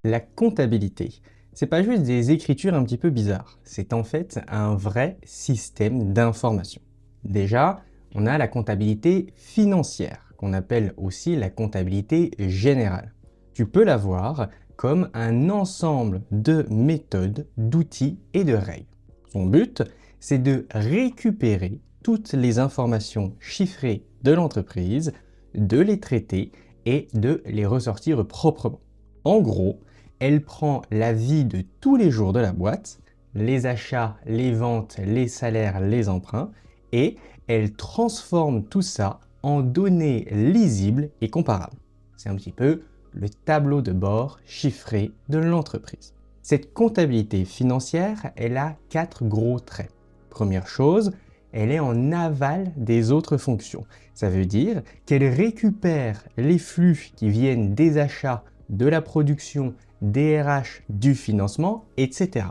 La comptabilité, c'est pas juste des écritures un petit peu bizarres, c'est en fait un vrai système d'information. Déjà, on a la comptabilité financière, qu'on appelle aussi la comptabilité générale. Tu peux la voir comme un ensemble de méthodes, d'outils et de règles. Son but, c'est de récupérer toutes les informations chiffrées de l'entreprise, de les traiter et de les ressortir proprement. En gros, elle prend la vie de tous les jours de la boîte, les achats, les ventes, les salaires, les emprunts, et elle transforme tout ça en données lisibles et comparables. C'est un petit peu le tableau de bord chiffré de l'entreprise. Cette comptabilité financière, elle a 4 gros traits. Première chose, elle est en aval des autres fonctions. Ça veut dire qu'elle récupère les flux qui viennent des achats, de la production, des RH, du financement, etc.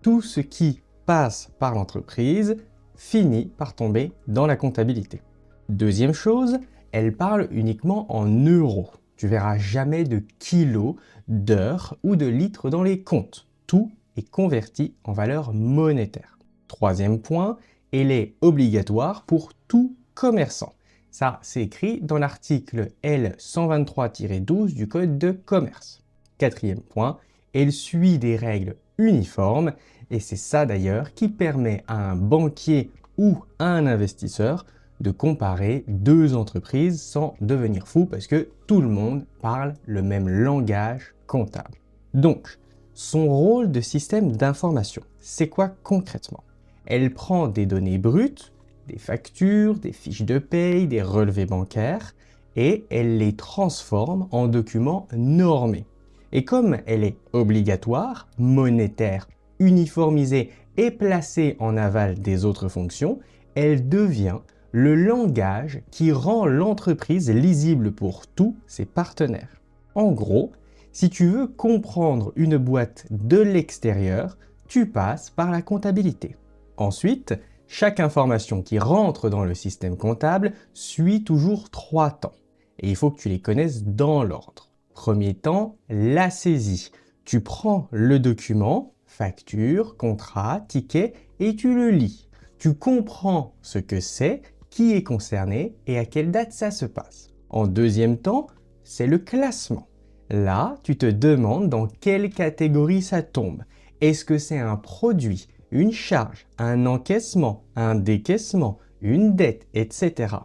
Tout ce qui passe par l'entreprise finit par tomber dans la comptabilité. Deuxième chose, elle parle uniquement en euros. Tu verras jamais de kilos, d'heures ou de litres dans les comptes. Tout est converti en valeur monétaire. Troisième point, elle est obligatoire pour tout commerçant. Ça, c'est écrit dans l'article L123-12 du Code de commerce. Quatrième point, elle suit des règles uniformes et c'est ça d'ailleurs qui permet à un banquier ou à un investisseur de comparer deux entreprises sans devenir fou parce que tout le monde parle le même langage comptable. Donc, son rôle de système d'information, c'est quoi concrètement? Elle prend des données brutes, des factures, des fiches de paye, des relevés bancaires, et elle les transforme en documents normés. Et comme elle est obligatoire, monétaire, uniformisée et placée en aval des autres fonctions, elle devient le langage qui rend l'entreprise lisible pour tous ses partenaires. En gros, si tu veux comprendre une boîte de l'extérieur, tu passes par la comptabilité. Ensuite, chaque information qui rentre dans le système comptable suit toujours 3 temps. Et il faut que tu les connaisses dans l'ordre. Premier temps, la saisie. Tu prends le document, facture, contrat, ticket, et tu le lis. Tu comprends ce que c'est, qui est concerné et à quelle date ça se passe. En deuxième temps, c'est le classement. Là, tu te demandes dans quelle catégorie ça tombe. Est-ce que c'est un produit, une charge, un encaissement, un décaissement, une dette, etc.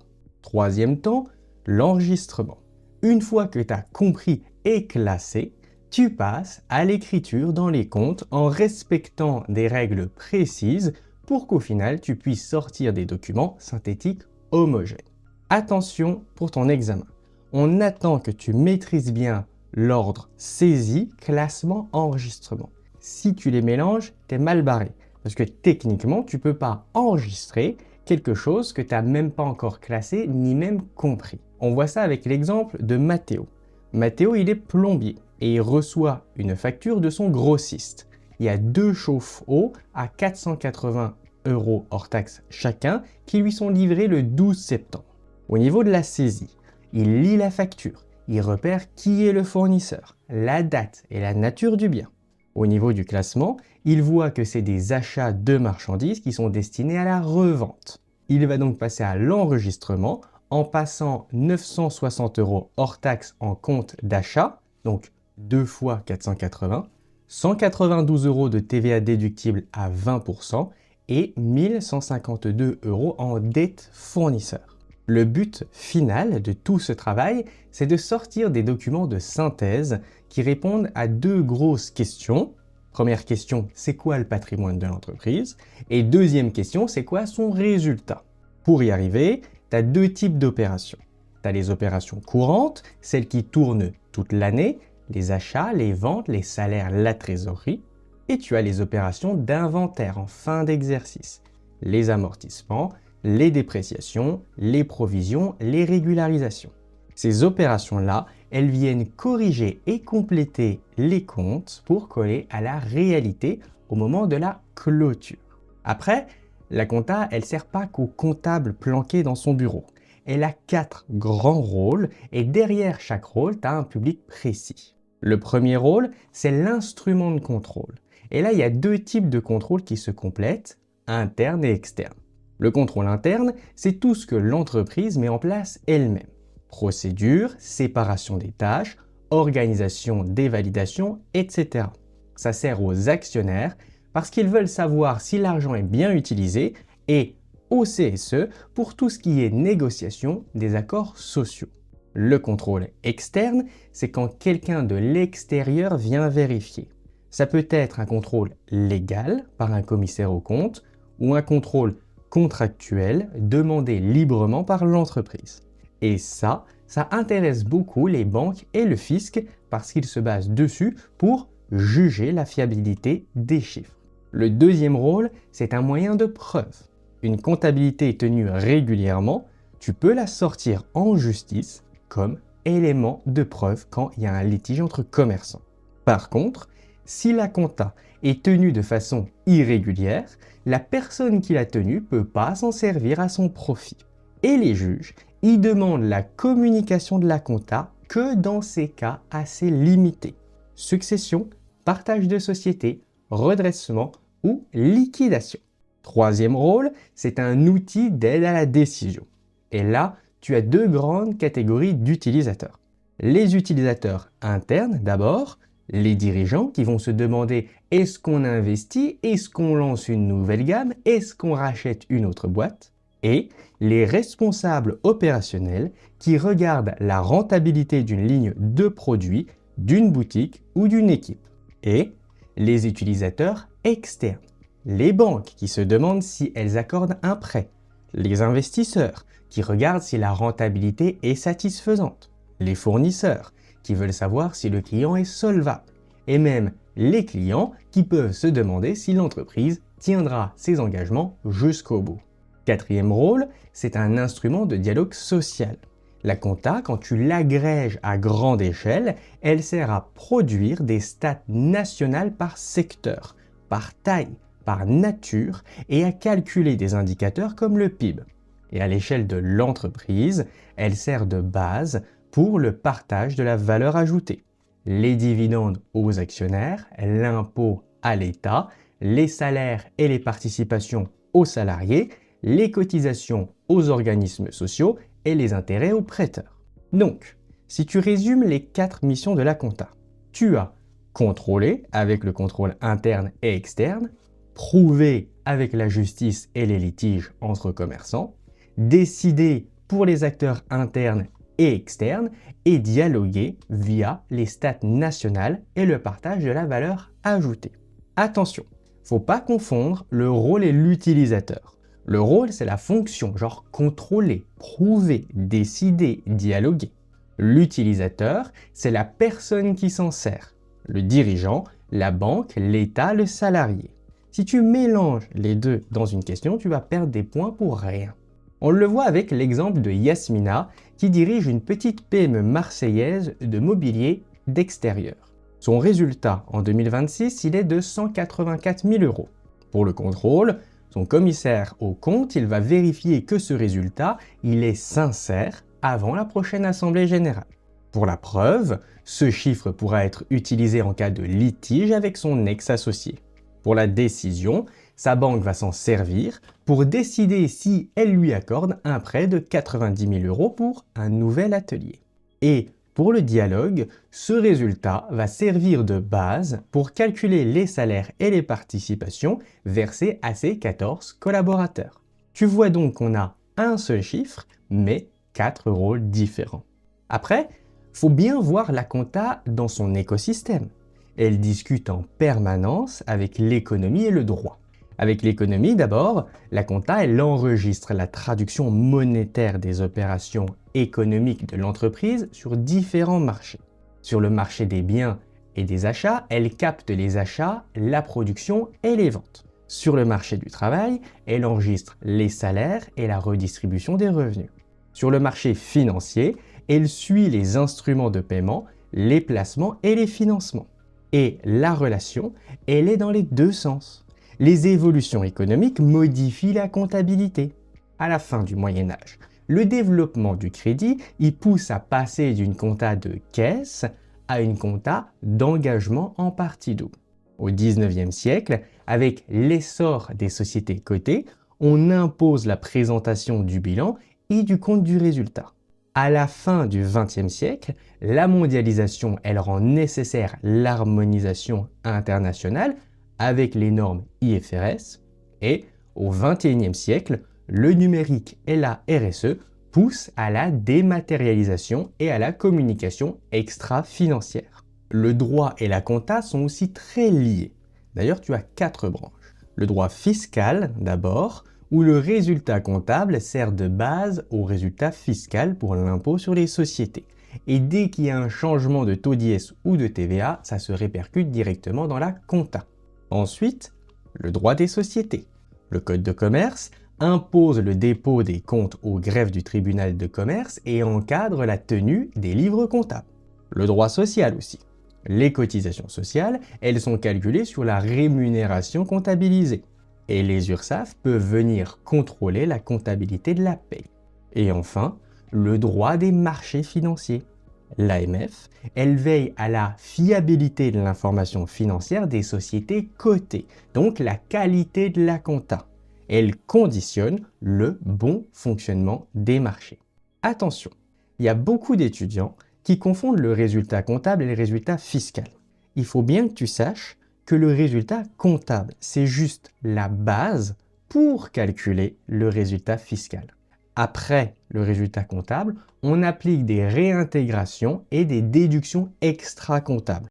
Troisième temps, l'enregistrement. Une fois que tu as compris et classé, tu passes à l'écriture dans les comptes en respectant des règles précises pour qu'au final tu puisses sortir des documents synthétiques homogènes. Attention pour ton examen. On attend que tu maîtrises bien l'ordre saisie, classement, enregistrement. Si tu les mélanges, t'es mal barré. Parce que techniquement, tu ne peux pas enregistrer quelque chose que tu n'as même pas encore classé ni même compris. On voit ça avec l'exemple de Mathéo. Mathéo, il est plombier et il reçoit une facture de son grossiste. Il y a 2 chauffe-eau à 480 € hors taxe chacun qui lui sont livrés le 12 septembre. Au niveau de la saisie, il lit la facture, il repère qui est le fournisseur, la date et la nature du bien. Au niveau du classement, il voit que c'est des achats de marchandises qui sont destinés à la revente. Il va donc passer à l'enregistrement en passant 960 € hors taxe en compte d'achat, donc 2 fois 480, 192 € de TVA déductible à 20% et 1152 € en dette fournisseur. Le but final de tout ce travail, c'est de sortir des documents de synthèse qui répondent à 2 grosses questions. Première question, c'est quoi le patrimoine de l'entreprise? Et deuxième question, c'est quoi son résultat? Pour y arriver, tu as 2 types d'opérations. Tu as les opérations courantes, celles qui tournent toute l'année, les achats, les ventes, les salaires, la trésorerie. Et tu as les opérations d'inventaire en fin d'exercice, les amortissements, les dépréciations, les provisions, les régularisations. Ces opérations-là, elles viennent corriger et compléter les comptes pour coller à la réalité au moment de la clôture. Après, la compta, elle ne sert pas qu'au comptable planqué dans son bureau. Elle a 4 grands rôles et derrière chaque rôle, tu as un public précis. Le premier rôle, c'est l'instrument de contrôle. Et là, il y a deux types de contrôle qui se complètent, interne et externe. Le contrôle interne, c'est tout ce que l'entreprise met en place elle-même. Procédure, séparation des tâches, organisation des validations, etc. Ça sert aux actionnaires parce qu'ils veulent savoir si l'argent est bien utilisé et au CSE pour tout ce qui est négociation des accords sociaux. Le contrôle externe, c'est quand quelqu'un de l'extérieur vient vérifier. Ça peut être un contrôle légal par un commissaire aux comptes ou un contrôle contractuel demandé librement par l'entreprise. Et ça intéresse beaucoup les banques et le fisc parce qu'ils se basent dessus pour juger la fiabilité des chiffres. Le deuxième rôle, c'est un moyen de preuve. Une comptabilité tenue régulièrement, tu peux la sortir en justice comme élément de preuve quand il y a un litige entre commerçants. Par contre, si la compta est tenue de façon irrégulière, la personne qui l'a tenue ne peut pas s'en servir à son profit. Et les juges, ils demandent la communication de la compta que dans ces cas assez limités. Succession, partage de société, redressement ou liquidation. Troisième rôle, c'est un outil d'aide à la décision. Et là, tu as deux grandes catégories d'utilisateurs. Les utilisateurs internes d'abord, les dirigeants qui vont se demander est-ce qu'on investit, est-ce qu'on lance une nouvelle gamme, est-ce qu'on rachète une autre boîte, et les responsables opérationnels qui regardent la rentabilité d'une ligne de produits, d'une boutique ou d'une équipe. Et les utilisateurs externes, les banques qui se demandent si elles accordent un prêt, les investisseurs qui regardent si la rentabilité est satisfaisante, les fournisseurs qui veulent savoir si le client est solvable, et même les clients qui peuvent se demander si l'entreprise tiendra ses engagements jusqu'au bout. Quatrième rôle, c'est un instrument de dialogue social. La compta, quand tu l'agrèges à grande échelle, elle sert à produire des stats nationales par secteur, par taille, par nature et à calculer des indicateurs comme le PIB. Et à l'échelle de l'entreprise, elle sert de base pour le partage de la valeur ajoutée. Les dividendes aux actionnaires, l'impôt à l'État, les salaires et les participations aux salariés, les cotisations aux organismes sociaux et les intérêts aux prêteurs. Donc, si tu résumes les 4 missions de la compta, tu as contrôler avec le contrôle interne et externe, prouver avec la justice et les litiges entre commerçants, décider pour les acteurs internes et externes et dialoguer via les stats nationales et le partage de la valeur ajoutée. Attention, faut pas confondre le rôle et l'utilisateur. Le rôle, c'est la fonction, genre contrôler, prouver, décider, dialoguer. L'utilisateur, c'est la personne qui s'en sert. Le dirigeant, la banque, l'État, le salarié. Si tu mélanges les deux dans une question, tu vas perdre des points pour rien. On le voit avec l'exemple de Yasmina qui dirige une petite PME marseillaise de mobilier d'extérieur. Son résultat en 2026, il est de 184 000 €. Pour le contrôle, son commissaire au compte, il va vérifier que ce résultat, il est sincère avant la prochaine assemblée générale. Pour la preuve, ce chiffre pourra être utilisé en cas de litige avec son ex-associé. Pour la décision, sa banque va s'en servir pour décider si elle lui accorde un prêt de 90 000 € pour un nouvel atelier. Et pour le dialogue, ce résultat va servir de base pour calculer les salaires et les participations versées à ses 14 collaborateurs. Tu vois donc qu'on a un seul chiffre, mais 4 rôles différents. Après, faut bien voir la compta dans son écosystème. Elle discute en permanence avec l'économie et le droit. Avec l'économie d'abord, la compta elle enregistre la traduction monétaire des opérations économiques de l'entreprise sur différents marchés. Sur le marché des biens et des achats, elle capte les achats, la production et les ventes. Sur le marché du travail, elle enregistre les salaires et la redistribution des revenus. Sur le marché financier, elle suit les instruments de paiement, les placements et les financements. Et la relation, elle est dans les deux sens. Les évolutions économiques modifient la comptabilité. À la fin du Moyen-Âge, le développement du crédit y pousse à passer d'une compta de caisse à une compta d'engagement en partie double. Au 19e siècle, avec l'essor des sociétés cotées, on impose la présentation du bilan et du compte du résultat. À la fin du XXe siècle, la mondialisation, elle rend nécessaire l'harmonisation internationale avec les normes IFRS et au XXIe siècle, le numérique et la RSE poussent à la dématérialisation et à la communication extra-financière. Le droit et la compta sont aussi très liés. D'ailleurs, tu as 4 branches. Le droit fiscal d'abord, où le résultat comptable sert de base au résultat fiscal pour l'impôt sur les sociétés. Et dès qu'il y a un changement de taux d'IS ou de TVA, ça se répercute directement dans la compta. Ensuite, le droit des sociétés. Le code de commerce impose le dépôt des comptes au greffe du tribunal de commerce et encadre la tenue des livres comptables. Le droit social aussi. Les cotisations sociales, elles sont calculées sur la rémunération comptabilisée. Et les URSSAF peuvent venir contrôler la comptabilité de la paie. Et enfin, le droit des marchés financiers. L'AMF, elle veille à la fiabilité de l'information financière des sociétés cotées, donc la qualité de la compta. Elle conditionne le bon fonctionnement des marchés. Attention, il y a beaucoup d'étudiants qui confondent le résultat comptable et le résultat fiscal. Il faut bien que tu saches que le résultat comptable, c'est juste la base pour calculer le résultat fiscal. Après le résultat comptable, on applique des réintégrations et des déductions extra-comptables.